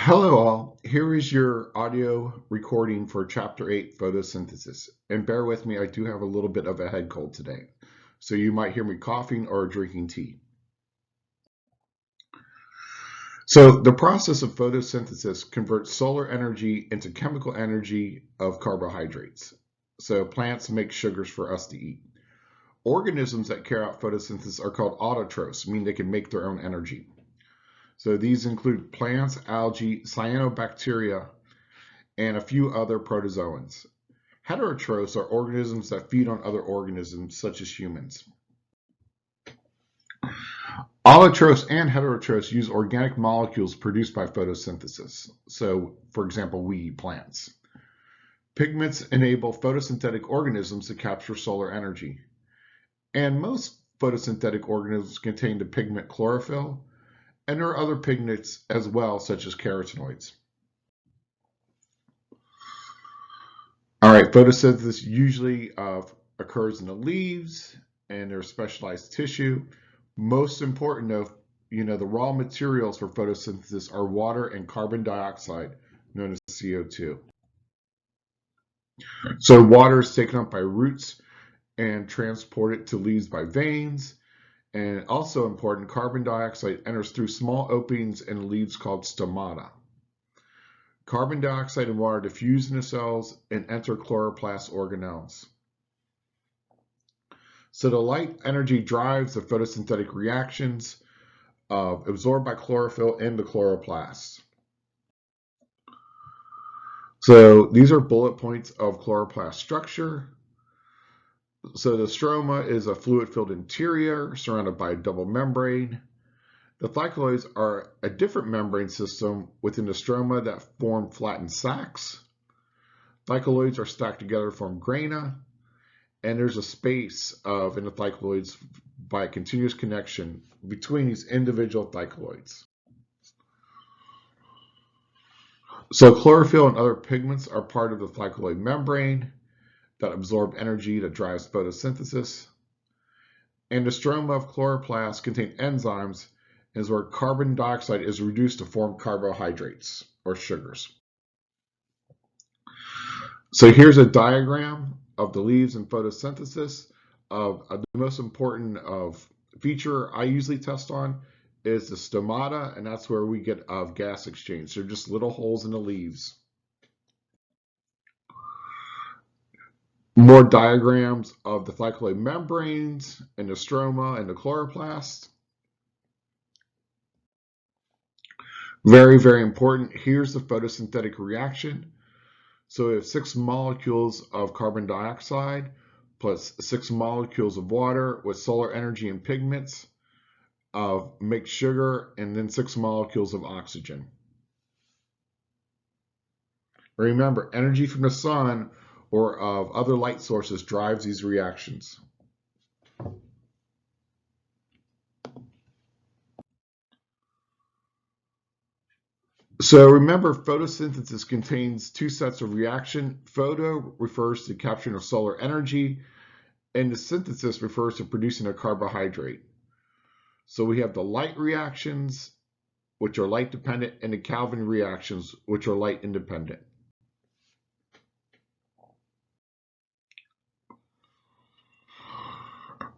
Hello all, here is your audio recording for Chapter 8, Photosynthesis. And bear with me, I do have a little bit of a head cold today. So you might hear me coughing or drinking tea. So the process of photosynthesis converts solar energy into chemical energy of carbohydrates. So plants make sugars for us to eat. Organisms that carry out photosynthesis are called autotrophs, meaning they can make their own energy. So these include plants, algae, cyanobacteria, and a few other protozoans. Heterotrophs are organisms that feed on other organisms, such as humans. Autotrophs and heterotrophs use organic molecules produced by photosynthesis. So, for example, we eat plants. Pigments enable photosynthetic organisms to capture solar energy. And most photosynthetic organisms contain the pigment chlorophyll, and there are other pigments as well, such as carotenoids. All right, photosynthesis usually occurs in the leaves, and there's specialized tissue. Most important though, the raw materials for photosynthesis are water and carbon dioxide, known as CO2. So water is taken up by roots and transported to leaves by veins. And also important, carbon dioxide enters through small openings in leaves called stomata. Carbon dioxide and water diffuse in the cells and enter chloroplast organelles. So the light energy drives the photosynthetic reactions absorbed by chlorophyll in the chloroplasts. So these are bullet points of chloroplast structure. So the stroma is a fluid-filled interior surrounded by a double membrane. The thylakoids are a different membrane system within the stroma that form flattened sacs. Thylakoids are stacked together to form grana, and there's a space in the thylakoids by a continuous connection between these individual thylakoids. So chlorophyll and other pigments are part of the thylakoid membrane that absorb energy that drives photosynthesis. And the stroma of chloroplasts contain enzymes, is where carbon dioxide is reduced to form carbohydrates or sugars. So here's a diagram of the leaves and photosynthesis. The most important feature I usually test on is the stomata, and that's where we get gas exchange. They're just little holes in the leaves. More diagrams of the thylakoid membranes and the stroma and the chloroplast. Very, very important. Here's the photosynthetic reaction. So we have 6 molecules of carbon dioxide plus 6 molecules of water with solar energy and pigments make sugar, and then 6 molecules of oxygen. Remember, energy from the sun or of other light sources drives these reactions. So remember, photosynthesis contains 2 sets of reaction. Photo refers to capturing of solar energy, and the synthesis refers to producing a carbohydrate. So we have the light reactions, which are light dependent, and the Calvin reactions, which are light independent.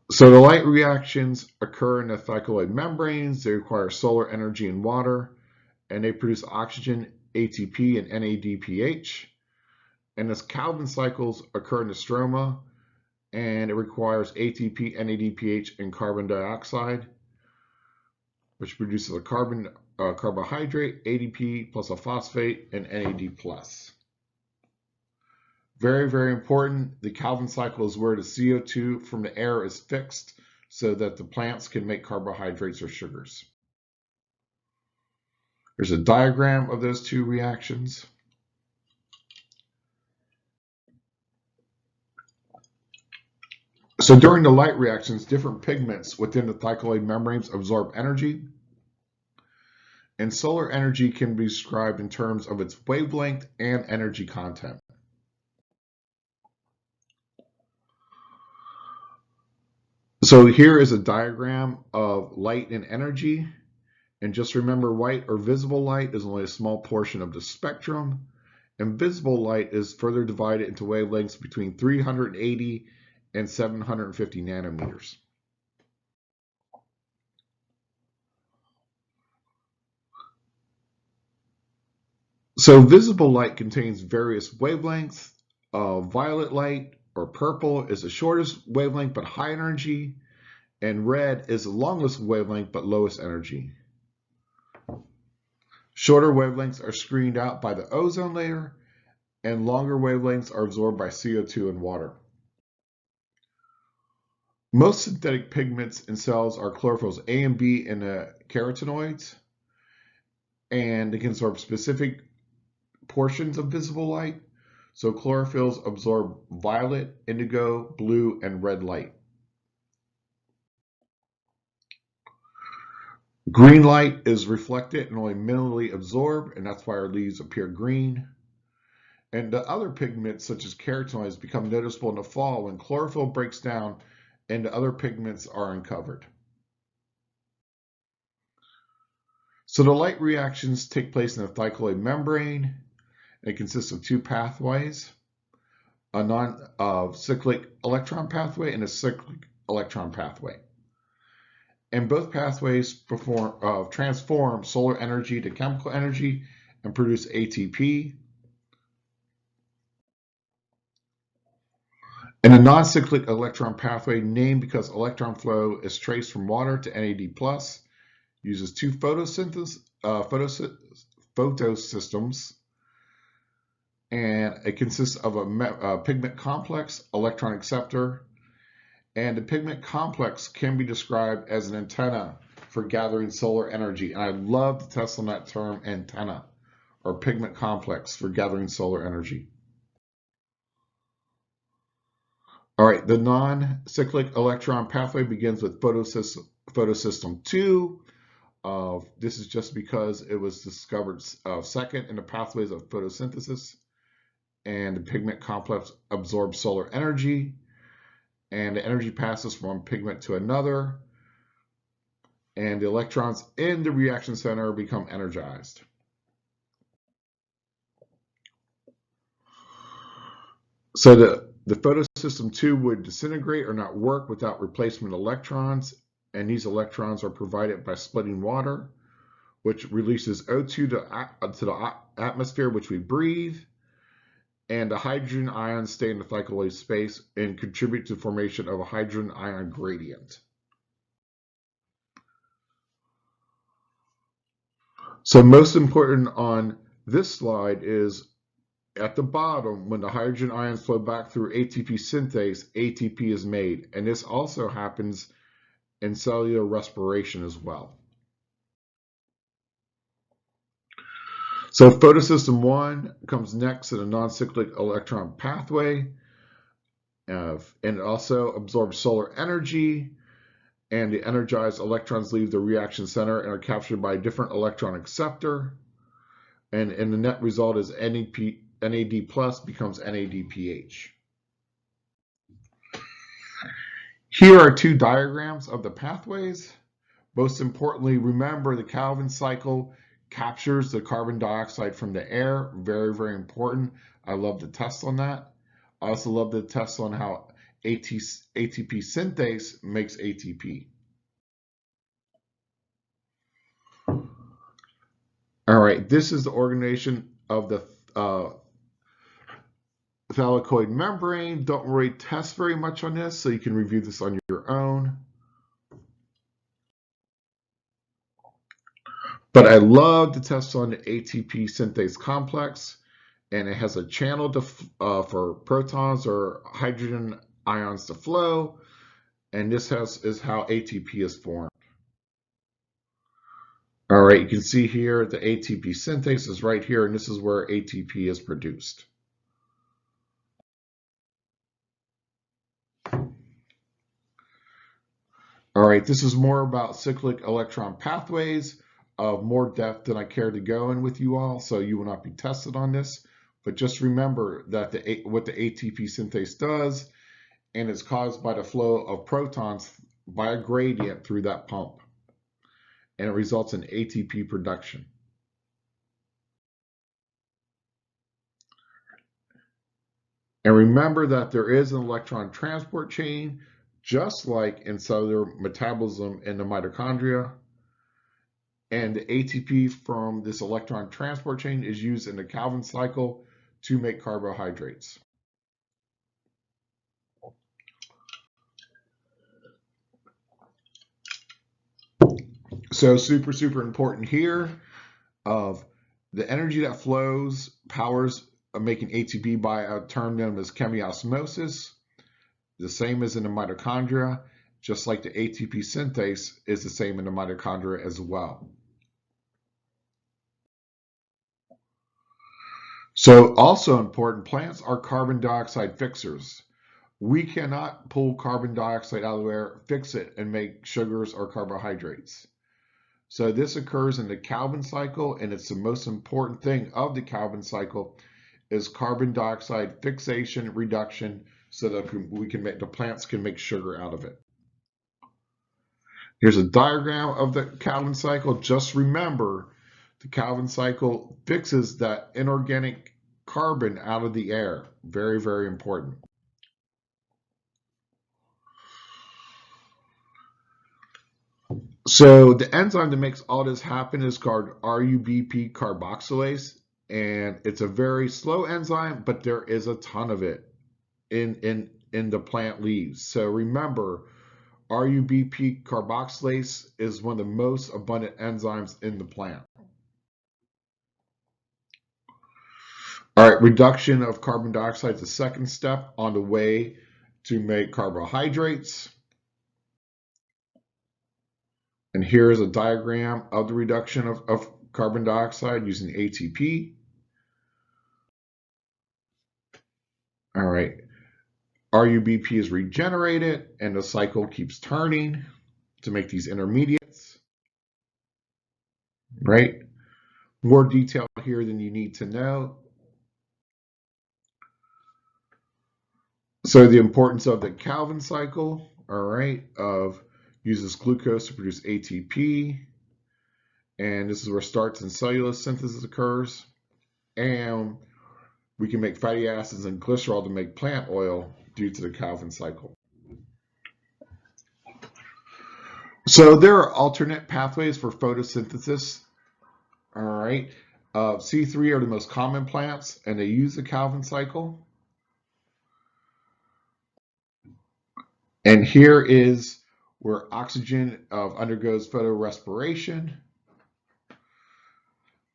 So the light reactions occur in the thylakoid membranes. They require solar energy and water, and they produce oxygen, ATP, and NADPH. And as Calvin cycles occur in the stroma, and it requires ATP, NADPH, and carbon dioxide, which produces a carbohydrate, ADP plus a phosphate, and NAD+. Very, very important. The Calvin cycle is where the CO2 from the air is fixed so that the plants can make carbohydrates or sugars. There's a diagram of those 2 reactions. So during the light reactions, different pigments within the thylakoid membranes absorb energy. And solar energy can be described in terms of its wavelength and energy content. So here is a diagram of light and energy. And just remember, white or visible light is only a small portion of the spectrum. And visible light is further divided into wavelengths between 380 and 750 nanometers. So visible light contains various wavelengths. Violet light or purple is the shortest wavelength but high energy, and red is the longest wavelength but lowest energy. Shorter wavelengths are screened out by the ozone layer, and longer wavelengths are absorbed by CO2 and water. Most synthetic pigments in cells are chlorophylls A and B in the carotenoids, and they can absorb specific portions of visible light. So chlorophylls absorb violet, indigo, blue, and red light. Green light is reflected and only minimally absorbed, and that's why our leaves appear green. And the other pigments, such as carotenoids, become noticeable in the fall when chlorophyll breaks down and the other pigments are uncovered. So the light reactions take place in the thylakoid membrane. It consists of two pathways, a non-cyclic electron pathway and a cyclic electron pathway. And both pathways transform solar energy to chemical energy and produce ATP. And a non-cyclic electron pathway, named because electron flow is traced from water to NAD+, uses two photosystems, and it consists of a pigment complex, electron acceptor, and the pigment complex can be described as an antenna for gathering solar energy. And I love to test on that term, antenna, or pigment complex for gathering solar energy. All right, the non-cyclic electron pathway begins with photosystem 2. This is just because it was discovered second in the pathways of photosynthesis, and the pigment complex absorbs solar energy, and the energy passes from one pigment to another, and the electrons in the reaction center become energized. So the photosystem 2 would disintegrate or not work without replacement electrons, and these electrons are provided by splitting water, which releases O2 to the atmosphere, which we breathe, and the hydrogen ions stay in the thylakoid space and contribute to the formation of a hydrogen ion gradient. So most important on this slide is at the bottom, when the hydrogen ions flow back through ATP synthase, ATP is made, and this also happens in cellular respiration as well. So photosystem 1 comes next in a non-cyclic electron pathway, and it also absorbs solar energy, and the energized electrons leave the reaction center and are captured by a different electron acceptor, and the net result is NAD plus becomes NADPH. Here are two diagrams of the pathways. Most importantly, remember the Calvin cycle captures the carbon dioxide from the air. Very, very important. I love the test on that. I also love the test on how ATP synthase makes ATP. All right, this is the organization of the thylakoid membrane. Don't really test very much on this, so you can review this on your own. But I love to test on the ATP synthase complex, and it has a channel for protons or hydrogen ions to flow, and this is how ATP is formed. All right, you can see here the ATP synthase is right here, and this is where ATP is produced. All right, this is more about cyclic electron pathways of more depth than I care to go in with you all, so you will not be tested on this. But just remember that what the ATP synthase does, and it's caused by the flow of protons by a gradient through that pump. and it results in ATP production. And remember that there is an electron transport chain, just like in cellular metabolism in the mitochondria. And the ATP from this electron transport chain is used in the Calvin cycle to make carbohydrates. So super important here of the energy that flows powers making ATP by a term known as chemiosmosis, the same as in the mitochondria, just like the ATP synthase is the same in the mitochondria as well. So also important, plants are carbon dioxide fixers. We cannot pull carbon dioxide out of the air, fix it, and make sugars or carbohydrates. So this occurs in the Calvin cycle, and it's the most important thing of the Calvin cycle is carbon dioxide fixation reduction so that the plants can make sugar out of it. Here's a diagram of the Calvin cycle. Just remember, the Calvin cycle fixes that inorganic carbon out of the air. Very important. So the enzyme that makes all this happen is called RUBP carboxylase, and it's a very slow enzyme, but there is a ton of it in the plant leaves. So remember, RUBP carboxylase is one of the most abundant enzymes in the plant. All right, reduction of carbon dioxide is the second step on the way to make carbohydrates. And here is a diagram of the reduction of carbon dioxide using ATP. All right, RUBP is regenerated and the cycle keeps turning to make these intermediates, right? More detail here than you need to know. So the importance of the Calvin cycle, all right, uses glucose to produce ATP, and this is where starch and cellulose synthesis occurs, and we can make fatty acids and glycerol to make plant oil due to the Calvin cycle. So there are alternate pathways for photosynthesis, all right. C3 are the most common plants, and they use the Calvin cycle. And here is where oxygen undergoes photorespiration.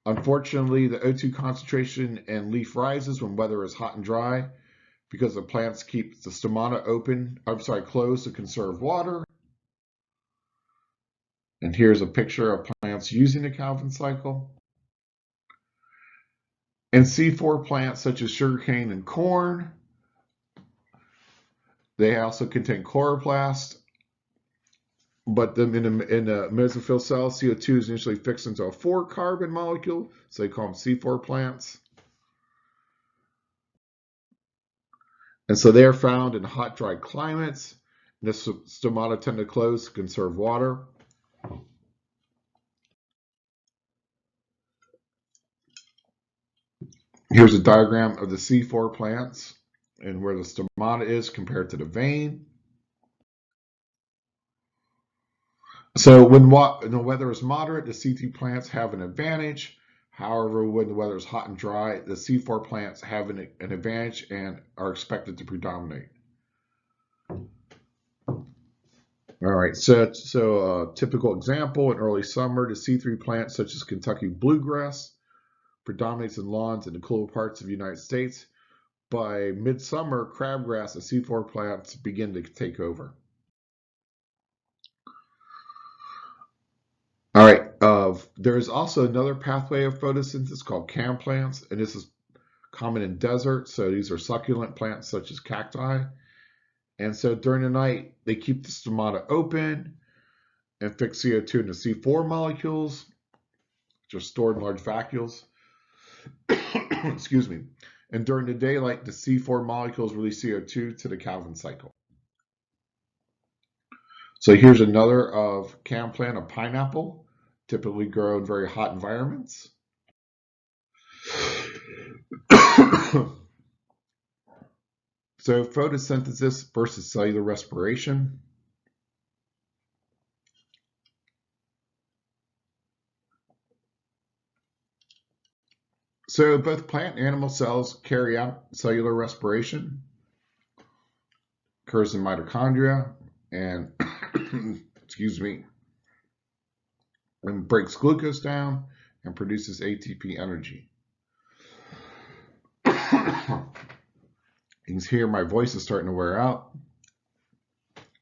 Unfortunately, the O2 concentration in leaf rises when weather is hot and dry because the plants keep the stomata closed to conserve water. And here's a picture of plants using the Calvin cycle. And C4 plants such as sugarcane and corn, they also contain chloroplast. But in the mesophyll cell, CO2 is initially fixed into a 4-carbon molecule, so they call them C4 plants. And so they are found in hot, dry climates. And the stomata tend to close to conserve water. Here's a diagram of the C4 plants and where the stomata is compared to the vein. So when the weather is moderate, the C3 plants have an advantage. However, when the weather is hot and dry, the C4 plants have an advantage and are expected to predominate. All right, so a typical example, in early summer, the C3 plants such as Kentucky bluegrass predominates in lawns in the cooler parts of the United States. By midsummer, crabgrass and C4 plants begin to take over. All right, there is also another pathway of photosynthesis called CAM plants, and this is common in deserts. So these are succulent plants such as cacti. And so during the night, they keep the stomata open and fix CO2 into C4 molecules, which are stored in large vacuoles. Excuse me. And during the daylight, the C4 molecules release CO2 to the Calvin cycle. So here's another of CAM plant, a pineapple. typically grow in very hot environments. So photosynthesis versus cellular respiration. So both plant and animal cells carry out cellular respiration. Occurs in mitochondria and excuse me, and breaks glucose down and produces ATP energy. You can hear my voice is starting to wear out.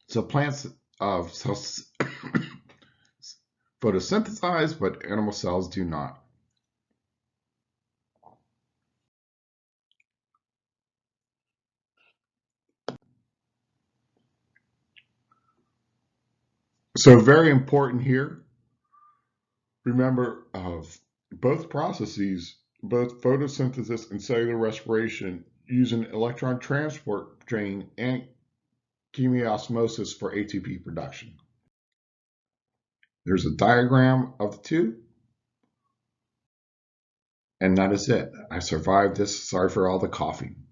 So plants photosynthesize, but animal cells do not. So very important here. Remember, both processes, both photosynthesis and cellular respiration, use an electron transport chain and chemiosmosis for ATP production. There's a diagram of the two. And that is it. I survived this. Sorry for all the coughing.